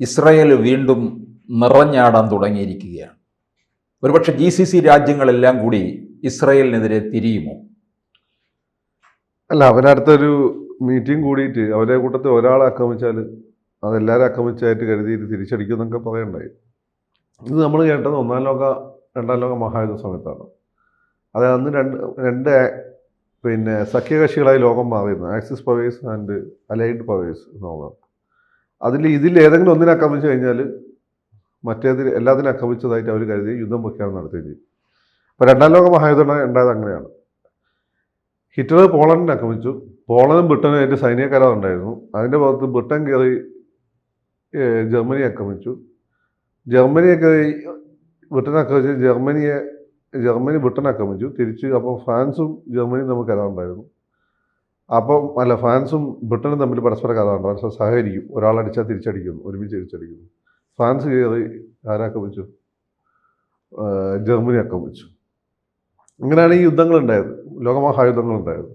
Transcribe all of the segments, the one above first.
Israel വീണ്ടും നിറഞ്ഞാടാൻ തുടങ്ങിയിരിക്കുകയാണ്. ഒരുപക്ഷെ GCC രാജ്യങ്ങളെല്ലാം കൂടി ഇസ്രായേലിനെതിരെ തിരിയുമോ? അല്ല, അവരടുത്തൊരു മീറ്റിംഗ് കൂടിയിട്ട് അവരെ കൂട്ടത്തിൽ ഒരാളെ ആക്രമിച്ചാൽ അതെല്ലാവരും ആക്രമിച്ചായിട്ട് കരുതിയിട്ട് തിരിച്ചടിക്കും എന്നൊക്കെ പറയണ്ടായി. ഇത് നമ്മൾ കേട്ടത് രണ്ടാം ലോക മഹായുദ്ധ സമയത്താണ്. അത് അന്ന് രണ്ട് സഖ്യകക്ഷികളായി ലോകം മാറിയിരുന്നു, axis powers and allied powers എന്നുള്ളതാണ്. ഇതിൽ ഏതെങ്കിലും ഒന്നിനെ ആക്രമിച്ചു കഴിഞ്ഞാൽ എല്ലാത്തിനും ആക്രമിച്ചതായിട്ട് അവർ കരുതി യുദ്ധം പ്രഖ്യാപനം നടത്തുകയും ചെയ്യും. അപ്പോൾ രണ്ടാം ലോക മഹായുദ്ധം ഉണ്ടായത് അങ്ങനെയാണ്. ഹിറ്റ്ലർ പോളണ്ടിനെ ആക്രമിച്ചു. പോളണ്ടും ബ്രിട്ടനും അതിൻ്റെ സൈനിക കരാർ ഉണ്ടായിരുന്നു. അതിൻ്റെ പുറത്ത് ബ്രിട്ടൻ കയറി ജർമ്മനി ആക്രമിച്ചു. ബ്രിട്ടനെ ആക്രമിച്ച് ജർമ്മനി ബ്രിട്ടൻ ആക്രമിച്ചു തിരിച്ച്. അപ്പോൾ ഫ്രാൻസും ജർമ്മനിയും തമ്മിൽ കരാറുണ്ടായിരുന്നു. ഫ്രാൻസും ബ്രിട്ടനും തമ്മിൽ പരസ്പര കരാറുണ്ട്, പരസ്പരം സഹകരിക്കും. ഒരാളടിച്ചാൽ തിരിച്ചടിക്കുന്നു, ഒരുമിച്ച് തിരിച്ചടിക്കുന്നു. ഫ്രാൻസ് കയറി ആരാക്രമിച്ചു? ജർമ്മനി ആക്രമിച്ചു. ഇങ്ങനെയാണ് ഈ യുദ്ധങ്ങളുണ്ടായത്, ലോകമഹായുദ്ധങ്ങളുണ്ടായത്.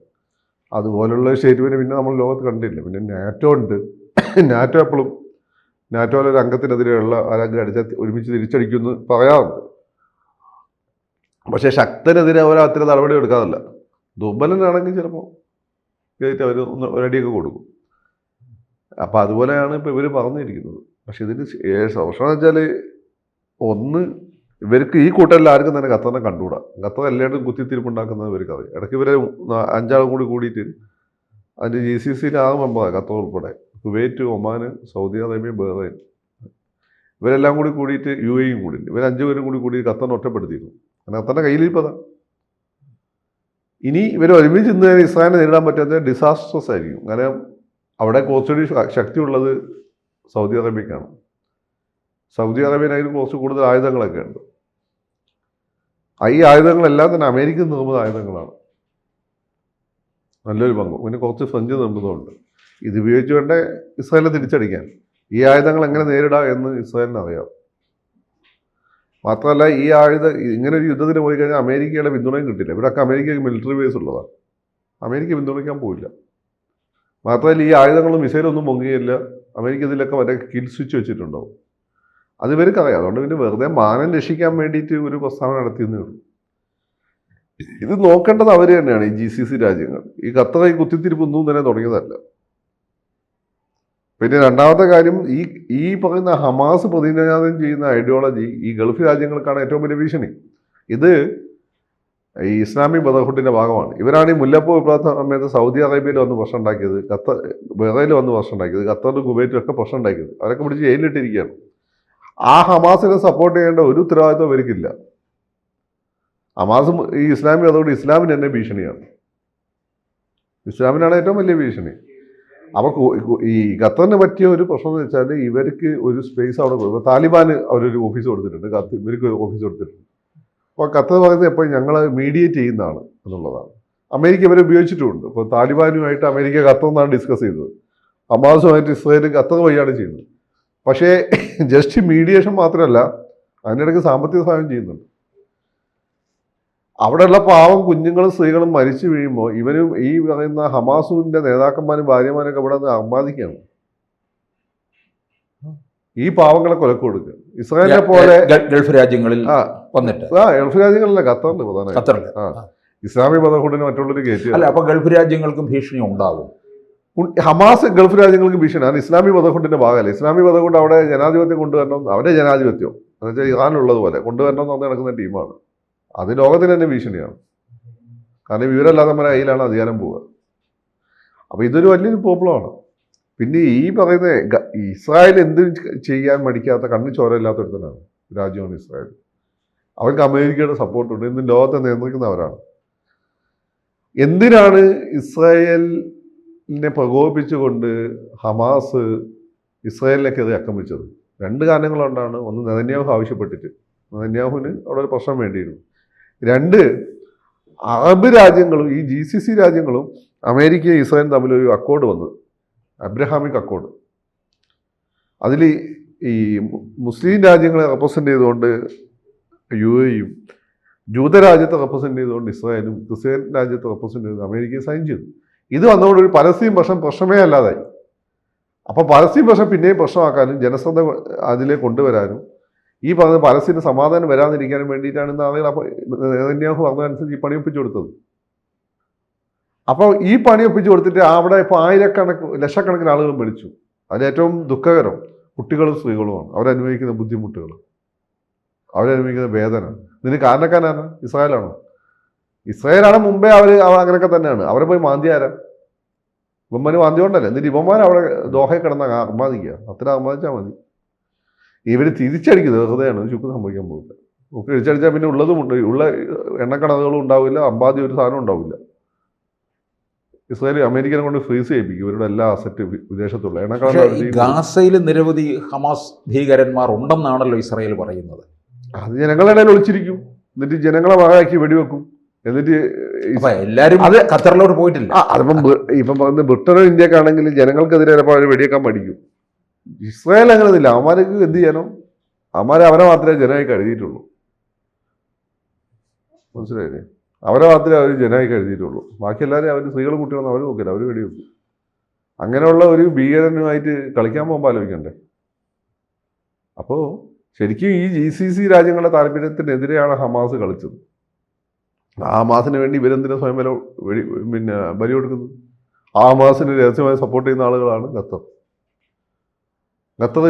അതുപോലുള്ള സ്റ്റേറ്റ്മെൻറ്റ് പിന്നെ നമ്മൾ ലോകത്ത് കണ്ടില്ല. പിന്നെ നാറ്റോ ഉണ്ട്. നാറ്റോ എപ്പോഴും നാറ്റോയിലൊരു അംഗത്തിനെതിരെയുള്ള ആരെങ്കിലും അടിച്ചാൽ ഒരുമിച്ച് തിരിച്ചടിക്കുമെന്ന് പറയാറുണ്ട്. പക്ഷേ ശക്തനെതിരെ അവർ അത്ര നടപടി എടുക്കാറില്ല. ദുർബലനാണെങ്കിൽ ചിലപ്പോൾ കയറ്റി അവർ ഒരടിയൊക്കെ കൊടുക്കും. അപ്പോൾ അതുപോലെയാണ് ഇപ്പോൾ ഇവർ പറഞ്ഞിരിക്കുന്നത്. പക്ഷെ ഇതിന് പ്രശ്നം എന്ന് വെച്ചാൽ, ഇവർക്ക് ഈ കൂട്ടരിൽ ആർക്കും തന്നെ ഖത്തറിനെ കണ്ടുകൂടാ. ഖത്തർ എല്ലായിടും കുത്തിത്തിരിപ്പുണ്ടാക്കുന്നത് ഇവർക്ക് അറിയാം. ഇടയ്ക്ക് ഇവരെ 5 ആളും കൂടിയിട്ട് അതിൻ്റെ GCCയിൽ 6 മെമ്പറാണ് ഖത്തർ ഉൾപ്പെടെ. Kuwait, Oman, Saudi Arabia, Bahrain, ഇവരെല്ലാം കൂടിയിട്ട് UAE കൂടി, ഇവർ 5 പേരും കൂടി ഖത്തറിനെ ഒറ്റപ്പെടുത്തിയിരുന്നു. കാരണം ഖത്തറിൻ്റെ കയ്യിലിരിപ്പതാ. ഇനി ഇവർ ഒരുമിച്ച് ഇന്ന് ഇസ്രായേലിനെ നേരിടാൻ പറ്റാത്ത ഡിസാസ്റ്റർസ് ആയിരിക്കും. കാരണം അവിടെ കുറച്ചുകൂടി ശക്തിയുള്ളത് സൗദി അറേബ്യക്കാണ്. സൗദി അറേബ്യനായാലും കുറച്ച് കൂടുതൽ ആയുധങ്ങളൊക്കെ ഉണ്ട്. ഈ ആയുധങ്ങളെല്ലാം തന്നെ അമേരിക്കൻ നിർമ്മിത ആയുധങ്ങളാണ്, നല്ലൊരു പങ്കും. പിന്നെ കുറച്ച് ഫ്രഞ്ച് നിർമ്മിതമുണ്ട്. ഇത് ഉപയോഗിച്ചുകൊണ്ട് ഇസ്രായേലിനെ തിരിച്ചടിക്കാൻ ഈ ആയുധങ്ങൾ എങ്ങനെ നേരിടാം എന്ന് ഇസ്രായേലിന് അറിയാം. മാത്രമല്ല, ഇങ്ങനെ ഒരു യുദ്ധത്തിന് പോയി കഴിഞ്ഞാൽ അമേരിക്കയുടെ പിന്തുണയും കിട്ടില്ല. ഇവിടെയൊക്കെ അമേരിക്കയ്ക്ക് മിലിറ്ററി ബേസ് ഉള്ളതാണ്. അമേരിക്ക പിന്തുണയ്ക്കാൻ പോയില്ല. മാത്രമല്ല, ഈ ആയുധങ്ങളും മിസൈലൊന്നും പൊങ്ങുകയില്ല. അമേരിക്ക ഇതിലൊക്കെ മറ്റേ കിൽ സ്വിച്ച് വെച്ചിട്ടുണ്ടാവും. അത് ഇവർക്കറിയാം. അതുകൊണ്ട് പിന്നെ വെറുതെ മാനം രക്ഷിക്കാൻ വേണ്ടിയിട്ട് ഒരു പ്രസ്താവന നടത്തിയെന്നേ ഉള്ളൂ. ഇത് നോക്കേണ്ടത് അവർ തന്നെയാണ്, ഈ GCC രാജ്യങ്ങൾ. ഈ ഖത്തർ കുത്തിത്തിരിപ്പൊന്നും തന്നെ തുടങ്ങിയതല്ല. പിന്നെ രണ്ടാമത്തെ കാര്യം, ഈ പറയുന്ന ഹമാസ് പ്രതിനിധാനം ചെയ്യുന്ന ഐഡിയോളജി ഈ ഗൾഫ് രാജ്യങ്ങൾക്കാണ് ഏറ്റവും വലിയ ഭീഷണി. ഇത് ഈ ഇസ്ലാമിക് ബ്രദർഹുഡിൻ്റെ ഭാഗമാണ്. ഇവരാണ് ഈ മുല്ലപ്പൂ വിപ്ലവ സമയത്ത് സൗദി അറേബ്യയിൽ വന്ന് പ്രശ്നം ഉണ്ടാക്കിയത്, ബഹ്റൈനിൽ വന്ന് പ്രശ്നം ഉണ്ടാക്കിയത്, ഖത്തറിലും കുവൈറ്റിലും ഒക്കെ പ്രശ്നം ഉണ്ടാക്കിയത്. അവരൊക്കെ പിടിച്ച് ജയിലിലിട്ടിരിക്കുകയാണ്. ആ ഹമാസിനെ സപ്പോർട്ട് ചെയ്യേണ്ട ഒരു ഉത്തരവാദിത്വം അവർക്കില്ല. ഹമാസ് ഈ ഇസ്ലാമിക് അതുകൊണ്ട് ഇസ്ലാമിന് തന്നെ ഭീഷണിയാണ്. ഇസ്ലാമിനാണ് ഏറ്റവും വലിയ ഭീഷണി. അവർക്ക് ഈ ഖത്തറിന് പറ്റിയ ഒരു പ്രശ്നം എന്ന് വെച്ചാൽ, ഇവർക്ക് ഒരു സ്പേസ് അവിടെ കൊടുക്കും. താലിബാന് അവരൊരു ഓഫീസ് കൊടുത്തിട്ടുണ്ട്, ഇവർക്ക് ഒരു ഓഫീസ് കൊടുത്തിട്ടുണ്ട്. അപ്പോൾ ഖത്തർ പറയുന്നത് എപ്പോഴും ഞങ്ങൾ മീഡിയേറ്റ് ചെയ്യുന്നതാണ് എന്നുള്ളതാണ്. അമേരിക്ക ഇവരെ ഉപയോഗിച്ചിട്ടുമുണ്ട്. ഇപ്പോൾ താലിബാനുമായിട്ട് അമേരിക്ക ഖത്തറിനാണ് ഡിസ്കസ് ചെയ്തത്. ഹമാസുമായിട്ട് ഇസ്രായേൽ ഖത്തർ വഴിയാണ് ചെയ്യുന്നത്. പക്ഷേ ജസ്റ്റ് മീഡിയേഷൻ മാത്രമല്ല, അതിനിടയ്ക്ക് സാമ്പത്തിക സഹായം ചെയ്യുന്നുണ്ട്. അവിടെയുള്ള പാവം കുഞ്ഞുങ്ങളും സ്ത്രീകളും മരിച്ചു വീഴുമ്പോൾ ഇവരും ഈ പറയുന്ന ഹമാസിന്റെ നേതാക്കന്മാരും ഭാര്യമാരൊക്കെ ഇവിടെ നിന്ന് അർമാദിക്കുകയാണ്. ഈ പാവങ്ങളെ കൊലക്ക് കൊടുക്കുക. ഇസ്രായേലിനെ പോലെ ഗൾഫ് രാജ്യങ്ങളിൽ വന്നിട്ട് ഗൾഫ് രാജ്യങ്ങളിലെ ഖത്തറിന്റെ പ്രധാന ഇസ്ലാമിക് ബ്രദർഹുഡിന് മറ്റുള്ളൊരു കയറ്റി. അല്ല, അപ്പൊ ഗൾഫ് രാജ്യങ്ങൾക്കും ഭീഷണി ഉണ്ടാകും. ഹമാസ് ഗൾഫ് രാജ്യങ്ങൾക്ക് ഭീഷണിയാണ്. ഇസ്ലാമിക് ബ്രദർഹുഡിന്റെ ഭാഗമല്ല. ഇസ്ലാമിക് ബ്രദർഹുഡ് അവിടെ ജനാധിപത്യം കൊണ്ടുവരണം, അവരുടെ ജനാധിപത്യം എന്ന് വെച്ചാൽ ഇറാനുള്ളതുപോലെ കൊണ്ടുവരണം എന്ന് പറഞ്ഞ് നടക്കുന്ന ടീമാണ്. അത് ലോകത്തിന് തന്നെ ഭീഷണിയാണ്. കാരണം വിവരമില്ലാത്തവരെ കയ്യിലാണ് അധികാരം പോവുക. അപ്പോൾ ഇതൊരു വലിയൊരു പ്രോബ്ലമാണ്. പിന്നെ ഈ പറയുന്ന ഇസ്രായേൽ എന്തും ചെയ്യാൻ മടിക്കാത്ത, കണ്ണ് ചോരയില്ലാത്തടത്തനാണ് രാജ്യമാണ് ഇസ്രായേൽ. അവർക്ക് അമേരിക്കയുടെ സപ്പോർട്ടുണ്ട്. ഇന്ന് ലോകത്തെ നിയന്ത്രിക്കുന്നവരാണ്. എന്തിനാണ് ഇസ്രായേലിനെ പ്രകോപിപ്പിച്ചുകൊണ്ട് ഹമാസ് ഇസ്രായേലിനെ കയറി ആക്രമിച്ചത്? 2 കാരണങ്ങളുകൊണ്ടാണ്. ഒന്ന്, നെതന്യാഹു ആവശ്യപ്പെട്ടിട്ട്, നെതന്യാഹുവിന് അവിടെ ഒരു പ്രശ്നം വേണ്ടിയിരുന്നു. 2, അറബ് രാജ്യങ്ങളും ഈ GCC രാജ്യങ്ങളും അമേരിക്കയും ഇസ്രായേലും തമ്മിലൊരു അക്കോർഡ് വന്നത്, അബ്രഹാമിക് അക്കോർഡ്. അതിൽ ഈ മുസ്ലിം രാജ്യങ്ങളെ റെപ്രസെൻ്റ് ചെയ്തുകൊണ്ട് UAEയും, ജൂതരാജ്യത്തെ റെപ്രസെൻ്റ് ചെയ്തുകൊണ്ട് ഇസ്രായേലും, ക്രിസ്ത്യൻ രാജ്യത്തെ റെപ്രസെൻ്റ് ചെയ്ത് അമേരിക്കയെ സൈൻ ചെയ്തു. ഇത് വന്നുകൊണ്ട് ഒരു പലസ്തീൻ പ്രശ്നമേ അല്ലാതായി. അപ്പോൾ പലസ്തീൻ പ്രശ്നം പിന്നെയും പ്രശ്നമാക്കാനും ജനശ്രദ്ധ അതിലേക്ക് കൊണ്ടുവരാനും ഈ പറഞ്ഞ പലസ്തീന് സമാധാനം വരാതിരിക്കാനും വേണ്ടിയിട്ടാണ് ഇന്ന് ആളുകൾ അപ്പോൾ നെതന്യാഹു പറഞ്ഞതനുസരിച്ച് ഈ പണി ഒപ്പിച്ചു കൊടുത്തത്. അപ്പോൾ ഈ പണി ഒപ്പിച്ചു കൊടുത്തിട്ട് അവിടെ ഇപ്പോൾ ലക്ഷക്കണക്കിന് ആളുകൾ മരിച്ചു. അതിലേറ്റവും ദുഃഖകരം കുട്ടികളും സ്ത്രീകളുമാണ്. അവരനുഭവിക്കുന്ന ബുദ്ധിമുട്ടുകൾ, അവരനുഭവിക്കുന്ന വേദന. ഇതിന് കാരണക്കാരാണ് ഇസ്രായേലാണോ? ഇസ്രായേലാണ് മുമ്പേ അവർ അങ്ങനെയൊക്കെ തന്നെയാണ്. അവരെ പോയി മാന്തിയാരാ? ഇവന്മാർ മാന്തിയോണ്ടല്ലേ. എന്നിട്ട് ഇവന്മാർ അവിടെ ദോഹയിൽ കിടന്ന അർമാദിക്കുക. അത്ര അർമാദിച്ചാൽ മതി. ഇവർ തിരിച്ചടിക്കുന്നത് വെറുതെയാണ്. ചുക്ക് സംഭവിക്കാൻ പോകില്ല. നമുക്ക് തിരിച്ചടിച്ചാൽ പിന്നെ ഉള്ള എണ്ണക്കണക്കുകളും ഉണ്ടാവില്ല, അമ്പാദ്യം ഒരു സാധനം ഉണ്ടാവില്ല. ഇസ്രായേൽ അമേരിക്കനെ കൊണ്ട് ഫ്രീസ് ചെയ്യിപ്പിക്കും ഇവരുടെ എല്ലാ അസറ്റ് വിദേശത്തുള്ള എണ്ണക്കണക്ക്. ഗാസയിൽ നിരവധി ഹമാസ് ഭീകരന്മാർ ഉണ്ടെന്നാണല്ലോ ഇസ്രായേൽ പറയുന്നത്. അത് ജനങ്ങളുടെ ഇടയിൽ ഒളിച്ചിരിക്കും. എന്നിട്ട് ജനങ്ങളെ വകയാക്കി വെടിവെക്കും. എന്നിട്ട് എല്ലാവരും അത് ഖത്തറിലോട്ട് പോയിട്ടില്ല. അതിപ്പം ഇപ്പം പറയുന്നത് ബ്രിട്ടനോ ഇന്ത്യക്ക് ആണെങ്കിൽ ജനങ്ങൾക്കെതിരെ ചിലപ്പോൾ അവർ വെടിവെക്കാൻ പഠിക്കും. ഇസ്രായേൽ അങ്ങനെയൊന്നുമില്ല. അവന്മാർക്ക് എന്ത് ചെയ്യാനോ അവരെ മാത്രമേ ജനമായി കരുതിയിട്ടുള്ളൂ. മനസ്സിലായില്ലേ? അവരെ മാത്രമേ അവർ ജനമായി കരുതിയിട്ടുള്ളൂ. ബാക്കി എല്ലാവരും അവർ സ്ത്രീകളും കുട്ടികളും അവർ നോക്കില്ല, അവർ വെടിവെക്കും. അങ്ങനെയുള്ള ഒരു ഭീകരനുമായിട്ട് കളിക്കാൻ പോകുമ്പോൾ ആലോചിക്കണ്ടേ? അപ്പോൾ ശരിക്കും ഈ GCC രാജ്യങ്ങളുടെ താല്പര്യത്തിനെതിരെയാണ് ഹമാസ് കളിച്ചത്. ആ ഹമാസിന് വേണ്ടി ഇവരെന്തിനാ സ്വയം ബലി കൊടുക്കുന്നത്? ആ ഹമാസിന് രഹസ്യമായി സപ്പോർട്ട് ചെയ്യുന്ന ആളുകളാണ് ഖത്തർ.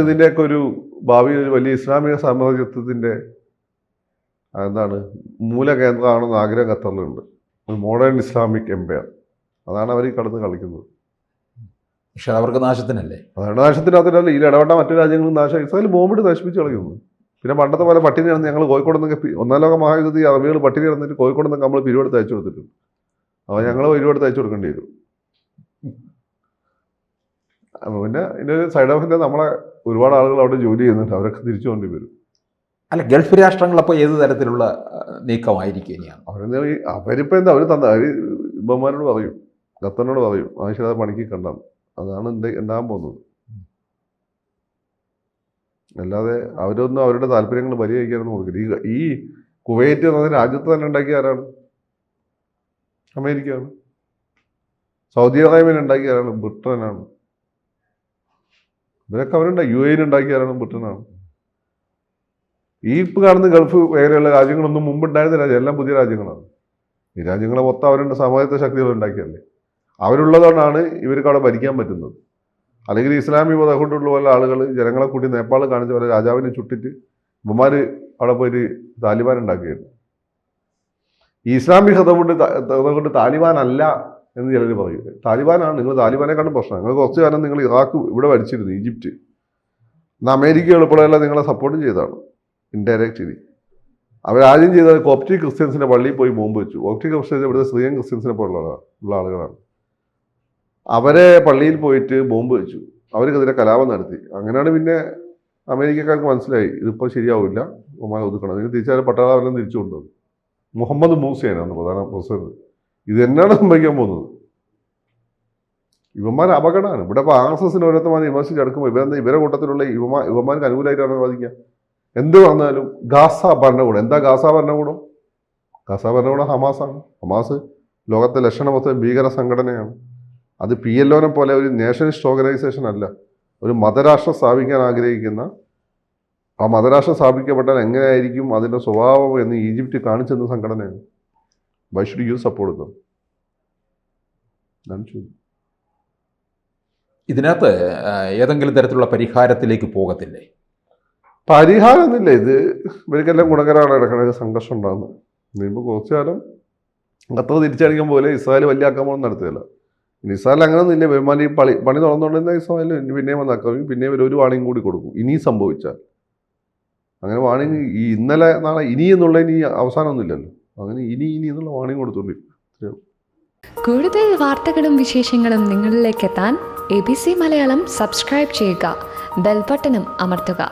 ഇതിൻ്റെയൊക്കെ ഒരു ഭാവിയിൽ ഒരു വലിയ ഇസ്ലാമിക സാമ്രാജ്യത്വത്തിൻ്റെ മൂലകേന്ദ്രമാണെന്ന് ആഗ്രഹം ഖത്തറിലുണ്ട്. ഒരു മോഡേൺ ഇസ്ലാമിക് എംപയർ. അതാണ് അവർ കടന്ന് കളിക്കുന്നത്. പക്ഷെ അവർക്ക് നാശത്തിനല്ലേ? അതാണ് നാശത്തിനകത്തിനല്ല. ഈ ഇടപെട്ട മറ്റു രാജ്യങ്ങളും നാശം. ഇസ്രായേൽ ബോംബിട്ട് നശിപ്പിച്ച് കളയുന്നു. പിന്നെ പണ്ടത്തെ പോലെ പട്ടിണി കിടന്ന് ഞങ്ങൾ കോഴിക്കോട് നിന്നൊക്കെ ഒന്നാം ലോക മഹായുദ്ധത്തിൽ അറബികൾ പട്ടിണി കിടന്നിട്ട് കോഴിക്കോട് നിന്നൊക്കെ നമ്മൾ പിരിവെടുത്ത് അയച്ചു കൊടുത്തിട്ടുണ്ട്. അപ്പോൾ ഞങ്ങൾ പിരിവെടുത്ത് അയച്ചു കൊടുക്കേണ്ടി വരും. പിന്നെ ഇതിൻ്റെ സൈഡ് എഫക്റ്റ് നമ്മളെ ഒരുപാട് ആളുകൾ അവിടെ ജോലി ചെയ്യുന്നുണ്ട്. അവരൊക്കെ തിരിച്ചു കൊണ്ടു വരും. അല്ല, ഗൾഫ് രാഷ്ട്രങ്ങൾ അപ്പോൾ ഏത് തരത്തിലുള്ള നീക്കമായിരിക്കും ഇനിയാണ്? അവരിപ്പോൾ എന്താ അവർ ഇവന്മാരോട് പറയും, ഖത്തറിനോട് പറയും ആവശ്യമില്ലാതെ പണിക്ക് കണ്ടാന്ന്. അതാണ് ഉണ്ടാകാൻ പോകുന്നത്. അല്ലാതെ അവരൊന്നും അവരുടെ താല്പര്യങ്ങൾ പരിഹരിക്കാനൊന്നും കൊടുക്കില്ല. ഈ കുവൈറ്റ് എന്ന രാജ്യത്ത് തന്നെ ഉണ്ടാക്കിയ ആരാണ്? അമേരിക്കയാണ്. സൗദി അറേബ്യൻ ഉണ്ടാക്കിയ ആരാണ്? ബ്രിട്ടനാണ്. ഇവരൊക്കെ UAE ഉണ്ടാക്കിയ ആരാണ്? ബ്രിട്ടനാണ്. ഈ ഇപ്പോൾ കാണുന്ന ഗൾഫ് മേഖലയുള്ള രാജ്യങ്ങളൊന്നും മുമ്പ് ഉണ്ടായിരുന്ന രാജ്യം, എല്ലാം പുതിയ രാജ്യങ്ങളാണ്. ഈ രാജ്യങ്ങളെ മൊത്തം അവരുടെ സാമൂഹ്യത്തെ ശക്തികൾ ഉണ്ടാക്കിയല്ലേ. അവരുള്ളതുകൊണ്ടാണ് ഇവർക്ക് അവിടെ ഭരിക്കാൻ പറ്റുന്നത്. അല്ലെങ്കിൽ ഇസ്ലാമിക മതം കൊണ്ടുള്ള പോലെ ആളുകൾ ജനങ്ങളെ കൂട്ടി നേപ്പാൾ കാണിച്ച പോലെ രാജാവിനെ ചുട്ടിട്ട് ഇവന്മാർ അവിടെ പോയിട്ട് താലിബാൻ ഉണ്ടാക്കിയായിരുന്നു. ഈ ഇസ്ലാമിക കൊണ്ട് താലിബാൻ അല്ല എന്ന് ചിലർ പറയും. താലിബാനാണ്. നിങ്ങൾ താലിബാനെക്കാളും പ്രശ്നം. നിങ്ങൾ കുറച്ച് കാലം നിങ്ങൾ ഇറാഖ് ഇവിടെ ഭരിച്ചിരുന്നു, ഈജിപ്റ്റ്. എന്നാൽ അമേരിക്ക എളുപ്പമുള്ള നിങ്ങളെ സപ്പോർട്ടും ചെയ്തതാണ് ഇൻഡയറക്റ്റ്ലി. അവരാദ്യം ചെയ്തത് കോപ്റ്റിക് ക്രിസ്ത്യൻസിൻ്റെ പള്ളിയിൽ പോയി ബോംബ് വെച്ചു. കോപ്റ്റിക് ക്രിസ്ത്യൻസ് ഇവിടുത്തെ സ്ത്രീയൻ ക്രിസ്ത്യൻസിനെ പോലുള്ള ആളുകളാണ്. അവരെ പള്ളിയിൽ പോയിട്ട് ബോംബ് വെച്ചു. അവർക്കെതിരെ കലാപം നടത്തി. അങ്ങനെയാണ് പിന്നെ അമേരിക്കക്കാർക്ക് മനസ്സിലായി ഇതിപ്പോൾ ശരിയാവില്ല, ഒമാൻ ഒതുക്കണം. അതിന് തിരിച്ചാൽ പട്ടാളം തിരിച്ചു കൊണ്ടുവന്നു. മുഹമ്മദ് മൂസയാണ് പ്രധാന പ്രസിഡന്റ്. ഇത് തന്നെയാണ് സംഭവിക്കാൻ പോകുന്നത്. ഇവന്മാർ അപകടമാണ്. ഇവിടെ ഇപ്പോൾ RSS ഓരോരുത്തമാർ വിമർശിച്ചെടുക്കുമ്പോൾ ഇവരെ കൂട്ടത്തിലുള്ള ഇവന്മാർക്ക് അനുകൂലമായിട്ടാണ് വാദിക്കുക. എന്ത് പറഞ്ഞാലും ഗാസ ഭരണകൂടം. എന്താ ഗാസ ഭരണകൂടം? ഗാസ ഭരണകൂടം ഹമാസാണ്. ഹമാസ് ലോകത്തെ ലക്ഷണമൊത്ത ഭീകര സംഘടനയാണ്. അത് PLOനെ പോലെ ഒരു നേഷണലിസ്റ്റ് ഓർഗനൈസേഷൻ അല്ല. ഒരു മതരാഷ്ട്രം സ്ഥാപിക്കാൻ ആഗ്രഹിക്കുന്ന, ആ മതരാഷ്ട്രം സ്ഥാപിക്കപ്പെട്ടാൽ എങ്ങനെയായിരിക്കും അതിൻ്റെ സ്വഭാവം എന്ന് ഈജിപ്റ്റ് കാണിച്ചെന്ന സംഘടനയാണ്. Why should you support them? ഇതിനകത്ത് ഏതെങ്കിലും തരത്തിലുള്ള പരിഹാരത്തിലേക്ക് പോകത്തില്ലേ? പരിഹാരമൊന്നുമില്ല. ഇത് ഇവർക്കെല്ലാം ഗുണകരമാണ്. ഇടക്കിടക്ക് സംഘർഷം ഉണ്ടാകുന്നത്. ഇനിയിപ്പോൾ കുറച്ചു കാലം ഖത്തർ തിരിച്ചടിക്കാൻ പോലെ ഇസ്രായേൽ വലിയ ആക്രമണം നടത്തുകയല്ല. ഇസ്രായേൽ അങ്ങനെയൊന്നും ഇല്ല. ബഹുമാൻ ഈ പണി തുറന്നുകൊണ്ടിരുന്ന ഇസ്രായേൽ പിന്നെയും വന്ന് ആക്രമിക്കും. പിന്നെയും ഒരു വാണിംഗ് കൂടി കൊടുക്കും ഇനി സംഭവിച്ചാൽ. അങ്ങനെ വാണിംഗ് ഈ ഇന്നലെ നാളെ ഇനി എന്നുള്ളതിന് അവസാനമൊന്നുമില്ലല്ലോ. അങ്ങനെ ഇനി എന്നുള്ള വാണിംഗ് കൊടുത്തോണ്ടിരിക്കും. കൂടുതൽ വാർത്തകളും വിശേഷങ്ങളും നിങ്ങളിലേക്ക് എത്താൻ ABC മലയാളം സബ്സ്ക്രൈബ് ചെയ്യുക, ബെൽ ബട്ടണും അമർത്തുക.